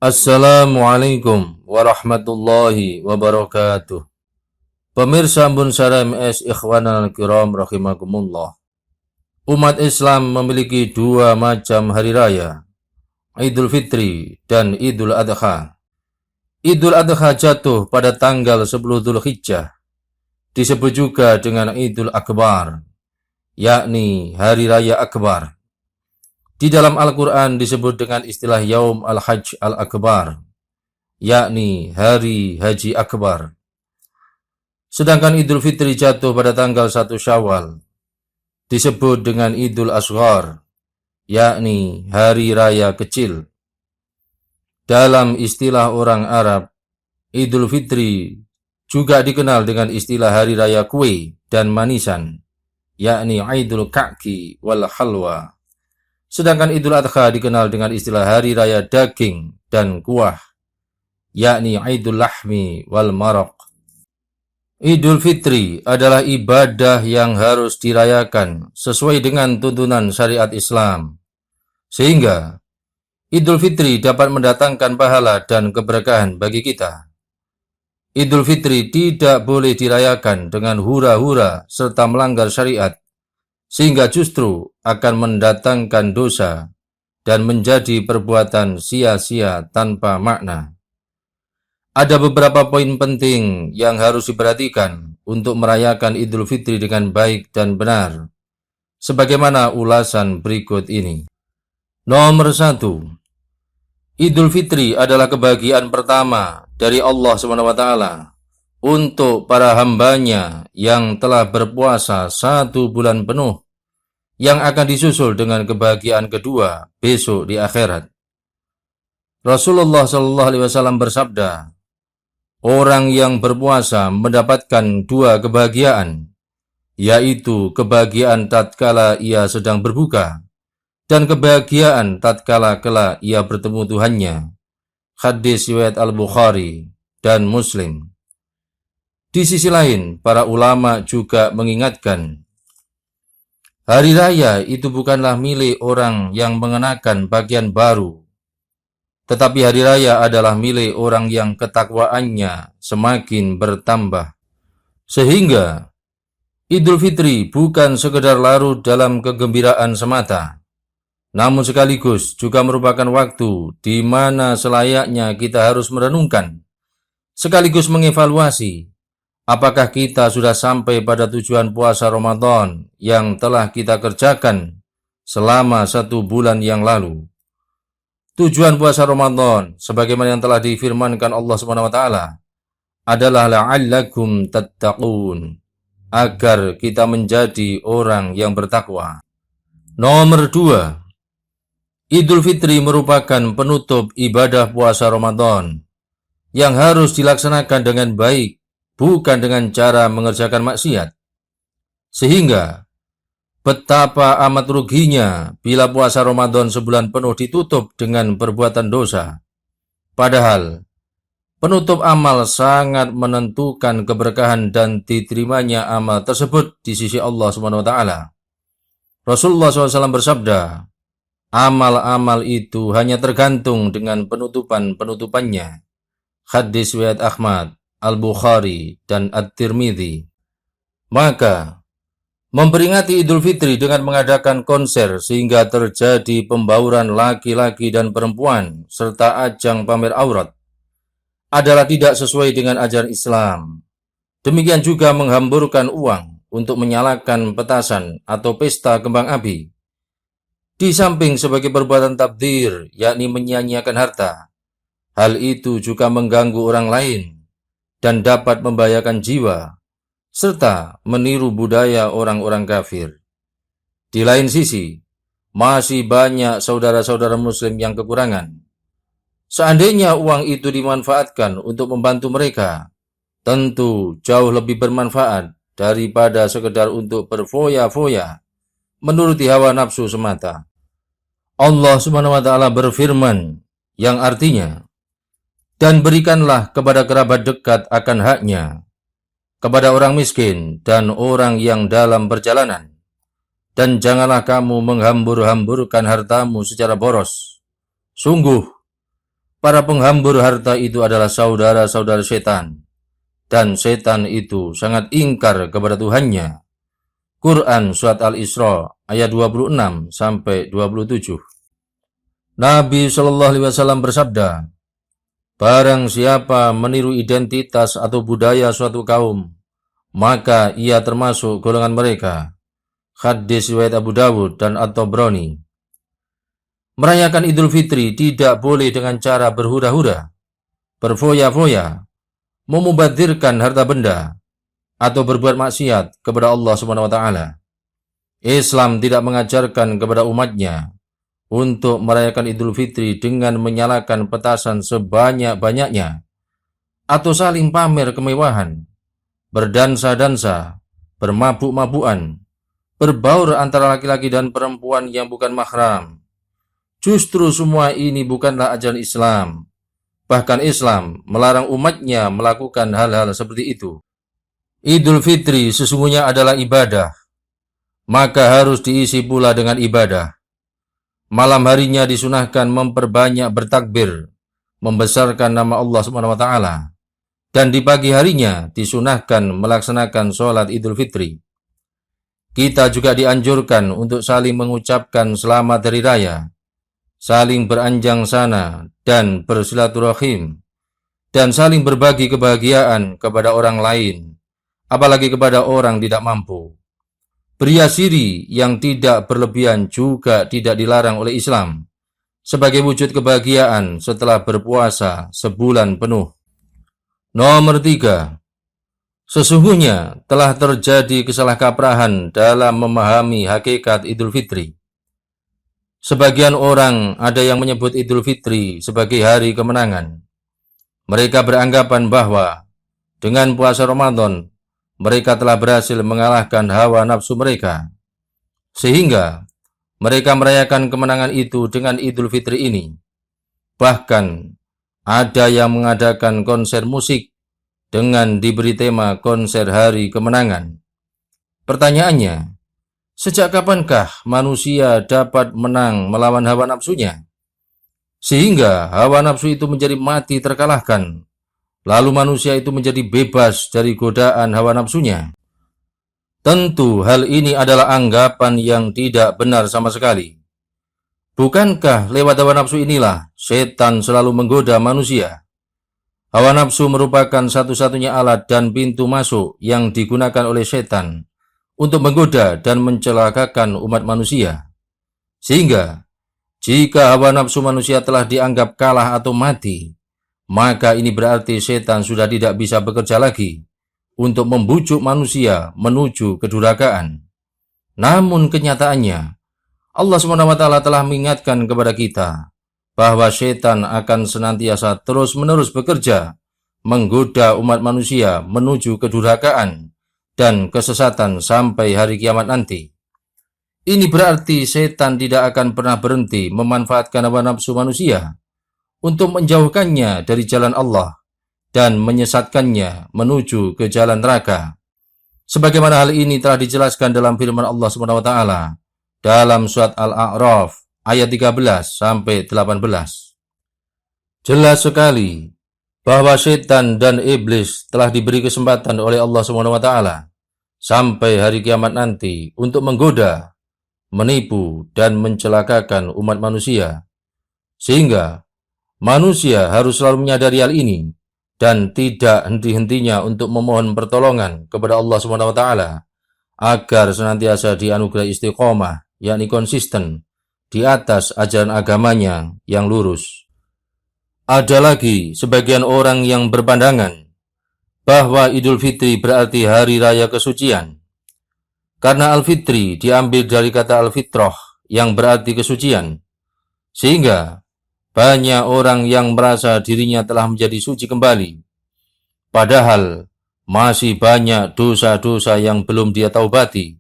Assalamualaikum warahmatullahi wabarakatuh. Pemirsa Ambun Sara MS Ikhwanal Kiram rahimakumullah. Umat Islam memiliki dua macam hari raya, Idul Fitri dan Idul Adha. Idul Adha jatuh pada tanggal 10 Dzulhijjah. Disebut juga dengan Idul Akbar, yakni hari raya akbar. Di dalam Al-Quran disebut dengan istilah Yaum Al-Hajj Al-Akbar, yakni hari haji akbar. Sedangkan Idul Fitri jatuh pada tanggal 1 Syawal, disebut dengan Idul Asghar, yakni hari raya kecil. Dalam istilah orang Arab, Idul Fitri juga dikenal dengan istilah hari raya kue dan manisan, yakni Idul Ka'ki wal Halwa. Sedangkan Idul Adha dikenal dengan istilah hari raya daging dan kuah, yakni Idul Lahmi wal Maraq. Idul Fitri adalah ibadah yang harus dirayakan sesuai dengan tuntunan syariat Islam, sehingga Idul Fitri dapat mendatangkan pahala dan keberkahan bagi kita. Idul Fitri tidak boleh dirayakan dengan hura-hura serta melanggar syariat, sehingga justru akan mendatangkan dosa dan menjadi perbuatan sia-sia tanpa makna. Ada beberapa poin penting yang harus diperhatikan untuk merayakan Idul Fitri dengan baik dan benar, sebagaimana ulasan berikut ini. Nomor 1. Idul Fitri adalah kebahagiaan pertama dari Allah SWT untuk para hambanya yang telah berpuasa 1 bulan penuh, yang akan disusul dengan kebahagiaan kedua besok di akhirat. Rasulullah SAW bersabda, orang yang berpuasa mendapatkan 2 kebahagiaan, yaitu kebahagiaan tatkala ia sedang berbuka dan kebahagiaan tatkala kelak ia bertemu Tuhannya. Hadis riwayat Al-Bukhari dan Muslim. Di sisi lain, para ulama juga mengingatkan, hari raya itu bukanlah milik orang yang mengenakan pakaian baru, tetapi hari raya adalah milik orang yang ketakwaannya semakin bertambah. Sehingga Idul Fitri bukan sekedar larut dalam kegembiraan semata, namun sekaligus juga merupakan waktu di mana selayaknya kita harus merenungkan, sekaligus mengevaluasi apakah kita sudah sampai pada tujuan puasa Ramadan yang telah kita kerjakan selama 1 bulan yang lalu. Tujuan puasa Ramadan, sebagaimana yang telah difirmankan Allah SWT, adalah la'allakum tattaqun, agar kita menjadi orang yang bertakwa. Nomor 2. Idul Fitri merupakan penutup ibadah puasa Ramadan yang harus dilaksanakan dengan baik, bukan dengan cara mengerjakan maksiat. Sehingga betapa amat ruginya bila puasa Ramadan sebulan penuh ditutup dengan perbuatan dosa. Padahal penutup amal sangat menentukan keberkahan dan diterimanya amal tersebut di sisi Allah SWT. Rasulullah SAW bersabda, amal-amal itu hanya tergantung dengan penutupannya. Hadis riwayat Ahmad, Al-Bukhari, dan At-Tirmidzi. Maka, memperingati Idul Fitri dengan mengadakan konser sehingga terjadi pembauran laki-laki dan perempuan serta ajang pamer aurat adalah tidak sesuai dengan ajaran Islam. Demikian juga menghamburkan uang untuk menyalakan petasan atau pesta kembang api, di samping sebagai perbuatan tabdzir, yakni menyia-nyiakan harta. Hal itu juga mengganggu orang lain dan dapat membahayakan jiwa, serta meniru budaya orang-orang kafir. Di lain sisi, masih banyak saudara-saudara muslim yang kekurangan. Seandainya uang itu dimanfaatkan untuk membantu mereka, tentu jauh lebih bermanfaat daripada sekedar untuk berfoya-foya menuruti hawa nafsu semata. Allah SWT berfirman yang artinya, dan berikanlah kepada kerabat dekat akan haknya, kepada orang miskin dan orang yang dalam perjalanan, dan janganlah kamu menghambur-hamburkan hartamu secara boros. Sungguh, para penghambur harta itu adalah saudara-saudara setan, dan setan itu sangat ingkar kepada Tuhannya. Quran Surat Al-Isra ayat 26 sampai 27. Nabi Shallallahu Alaihi Wasallam bersabda, barang siapa meniru identitas atau budaya suatu kaum, maka ia termasuk golongan mereka. Hadis riwayat Abu Dawud dan At-Tabrani. Merayakan Idul Fitri tidak boleh dengan cara berhura-hura, berfoya-foya, memubadzirkan harta benda, atau berbuat maksiat kepada Allah Subhanahu wa taala. Islam tidak mengajarkan kepada umatnya untuk merayakan Idul Fitri dengan menyalakan petasan sebanyak-banyaknya, atau saling pamer kemewahan, berdansa-dansa, bermabuk-mabukan, berbaur antara laki-laki dan perempuan yang bukan mahram. Justru semua ini bukanlah ajaran Islam. Bahkan Islam melarang umatnya melakukan hal-hal seperti itu. Idul Fitri sesungguhnya adalah ibadah, maka harus diisi pula dengan ibadah. Malam harinya disunahkan memperbanyak bertakbir, membesarkan nama Allah Subhanahu wa taala. Dan di pagi harinya disunahkan melaksanakan sholat Idul Fitri. Kita juga dianjurkan untuk saling mengucapkan selamat hari raya, saling beranjang sana dan bersilaturahim, dan saling berbagi kebahagiaan kepada orang lain, apalagi kepada orang tidak mampu. Berhias diri yang tidak berlebihan juga tidak dilarang oleh Islam, sebagai wujud kebahagiaan setelah berpuasa sebulan penuh. Nomor 3. Sesungguhnya telah terjadi kesalahkaprahan dalam memahami hakikat Idul Fitri. Sebagian orang ada yang menyebut Idul Fitri sebagai hari kemenangan. Mereka beranggapan bahwa dengan puasa Ramadan, mereka telah berhasil mengalahkan hawa nafsu mereka. Sehingga mereka merayakan kemenangan itu dengan Idul Fitri ini. Bahkan ada yang mengadakan konser musik dengan diberi tema konser hari kemenangan. Pertanyaannya, sejak kapankah manusia dapat menang melawan hawa nafsunya? Sehingga hawa nafsu itu menjadi mati terkalahkan, lalu manusia itu menjadi bebas dari godaan hawa nafsunya. Tentu hal ini adalah anggapan yang tidak benar sama sekali. Bukankah lewat hawa nafsu inilah setan selalu menggoda manusia? Hawa nafsu merupakan satu-satunya alat dan pintu masuk yang digunakan oleh setan untuk menggoda dan mencelakakan umat manusia. Sehingga, jika hawa nafsu manusia telah dianggap kalah atau mati, maka ini berarti setan sudah tidak bisa bekerja lagi untuk membujuk manusia menuju kedurhakaan. Namun kenyataannya, Allah SWT telah mengingatkan kepada kita bahwa setan akan senantiasa terus-menerus bekerja menggoda umat manusia menuju kedurhakaan dan kesesatan sampai hari kiamat nanti. Ini berarti setan tidak akan pernah berhenti memanfaatkan hawa nafsu manusia untuk menjauhkannya dari jalan Allah dan menyesatkannya menuju ke jalan neraka. Sebagaimana hal ini telah dijelaskan dalam firman Allah SWT dalam surat Al-A'raf ayat 13 sampai 18. Jelas sekali bahwa setan dan iblis telah diberi kesempatan oleh Allah SWT sampai hari kiamat nanti untuk menggoda, menipu, dan mencelakakan umat manusia. Sehingga manusia harus selalu menyadari hal ini dan tidak henti-hentinya untuk memohon pertolongan kepada Allah SWT agar senantiasa dianugerahi istiqomah, yakni konsisten di atas ajaran agamanya yang lurus. Ada lagi sebagian orang yang berpandangan bahwa Idul Fitri berarti hari raya kesucian. Karena Al-Fitri diambil dari kata Al-Fitrah yang berarti kesucian. Sehingga banyak orang yang merasa dirinya telah menjadi suci kembali. Padahal masih banyak dosa-dosa yang belum dia taubati.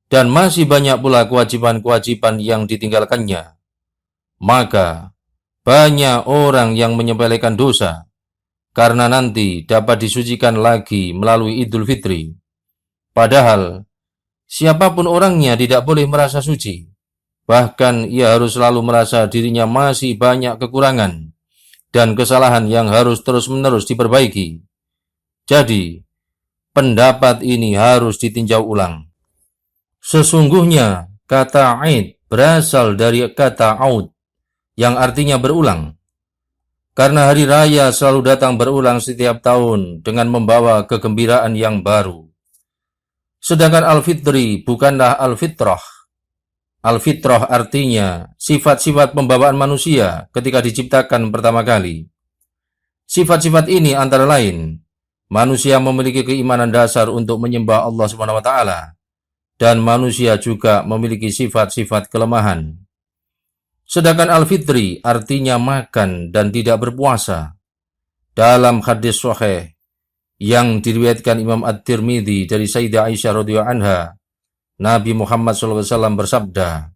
Dan masih banyak pula kewajiban-kewajiban yang ditinggalkannya. Maka banyak orang yang menyepelekan dosa karena nanti dapat disucikan lagi melalui Idul Fitri. Padahal siapapun orangnya tidak boleh merasa suci. Bahkan ia harus selalu merasa dirinya masih banyak kekurangan dan kesalahan yang harus terus-menerus diperbaiki. Jadi, pendapat ini harus ditinjau ulang. Sesungguhnya, kata Eid berasal dari kata Aud, yang artinya berulang. Karena hari raya selalu datang berulang setiap tahun dengan membawa kegembiraan yang baru. Sedangkan Al-Fitri bukanlah Al-Fitrah. Al-Fitrah artinya sifat-sifat pembawaan manusia ketika diciptakan pertama kali. Sifat-sifat ini antara lain, manusia memiliki keimanan dasar untuk menyembah Allah SWT, dan manusia juga memiliki sifat-sifat kelemahan. Sedangkan Al-Fitri artinya makan dan tidak berpuasa. Dalam hadis sahih yang diriwayatkan Imam At-Tirmidzi dari Sayyidah Aisyah radhiyallahu anha, Nabi Muhammad SAW bersabda,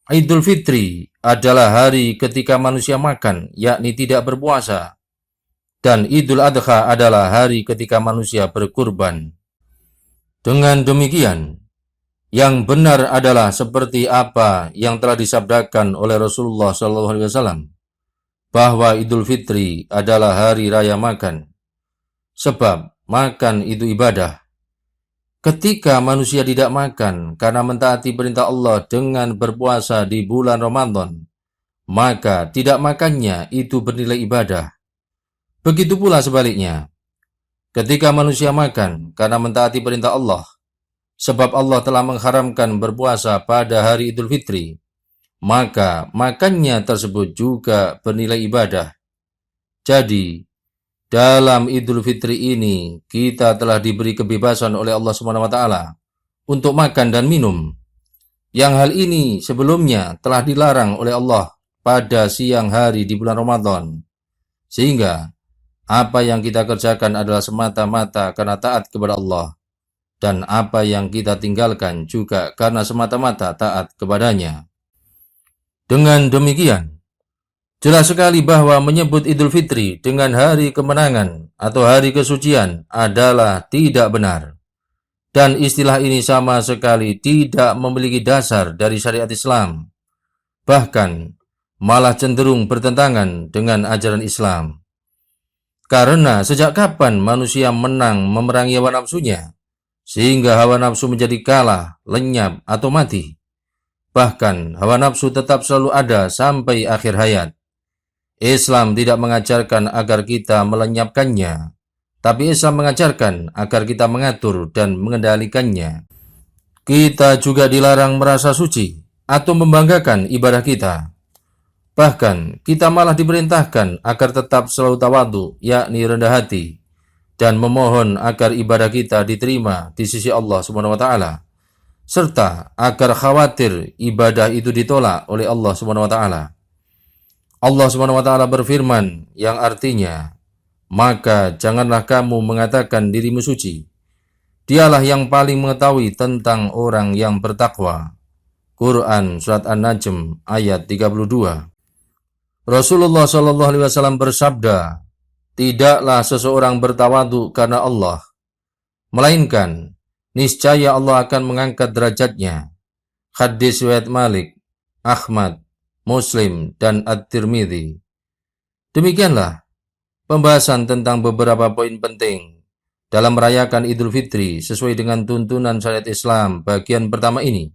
Idul Fitri adalah hari ketika manusia makan, yakni tidak berpuasa. Dan Idul Adha adalah hari ketika manusia berkurban. Dengan demikian, yang benar adalah seperti apa yang telah disabdakan oleh Rasulullah SAW, bahwa Idul Fitri adalah hari raya makan. Sebab makan itu ibadah. Ketika manusia tidak makan karena mentaati perintah Allah dengan berpuasa di bulan Ramadan, maka tidak makannya itu bernilai ibadah. Begitu pula sebaliknya. Ketika manusia makan karena mentaati perintah Allah, sebab Allah telah mengharamkan berpuasa pada hari Idul Fitri, maka makannya tersebut juga bernilai ibadah. Jadi, dalam Idul Fitri ini, kita telah diberi kebebasan oleh Allah SWT untuk makan dan minum. Yang hal ini sebelumnya telah dilarang oleh Allah pada siang hari di bulan Ramadan. Sehingga, apa yang kita kerjakan adalah semata-mata karena taat kepada Allah. Dan apa yang kita tinggalkan juga karena semata-mata taat kepadanya. Dengan demikian, jelas sekali bahwa menyebut Idul Fitri dengan hari kemenangan atau hari kesucian adalah tidak benar. Dan istilah ini sama sekali tidak memiliki dasar dari syariat Islam. Bahkan, malah cenderung bertentangan dengan ajaran Islam. Karena sejak kapan manusia menang memerangi hawa nafsunya, sehingga hawa nafsu menjadi kalah, lenyap, atau mati? Bahkan, hawa nafsu tetap selalu ada sampai akhir hayat. Islam tidak mengajarkan agar kita melenyapkannya, tapi Islam mengajarkan agar kita mengatur dan mengendalikannya. Kita juga dilarang merasa suci atau membanggakan ibadah kita. Bahkan, kita malah diperintahkan agar tetap selalu tawadhu, yakni rendah hati, dan memohon agar ibadah kita diterima di sisi Allah SWT, serta agar khawatir ibadah itu ditolak oleh Allah SWT. Allah SWT berfirman yang artinya, maka janganlah kamu mengatakan dirimu suci. Dialah yang paling mengetahui tentang orang yang bertakwa. Quran Surat An-Najm ayat 32. Rasulullah SAW bersabda, tidaklah seseorang bertawadhu karena Allah, melainkan niscaya Allah akan mengangkat derajatnya. Hadis riwayat Malik, Ahmad, Muslim, dan At-Tirmidzi. Demikianlah pembahasan tentang beberapa poin penting dalam merayakan Idul Fitri sesuai dengan tuntunan syariat Islam bagian pertama ini.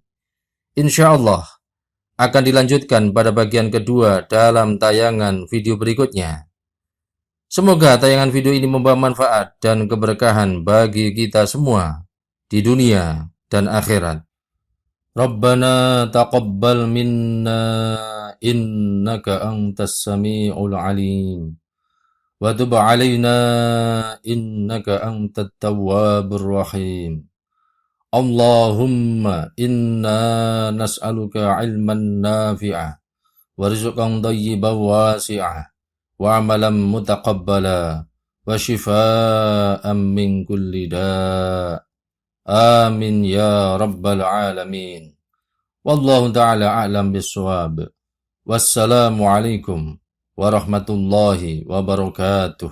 Insya Allah akan dilanjutkan pada bagian kedua dalam tayangan video berikutnya. Semoga tayangan video ini membawa manfaat dan keberkahan bagi kita semua di dunia dan akhirat. Rabbana taqabbal minna innaka antas sami'ul alim wa tub 'alaina innaka antat tawwabur rahim. Allahumma inna nas'aluka 'ilman nafi'a wa rizqan thayyiban wasi'a wa 'amalan mutaqabbala wa shifaa'an min kulli da'. Amin ya rabbal alamin. Wallahu ta'ala a'lam bissawab. Wassalamu alaikum warahmatullahi wabarakatuh.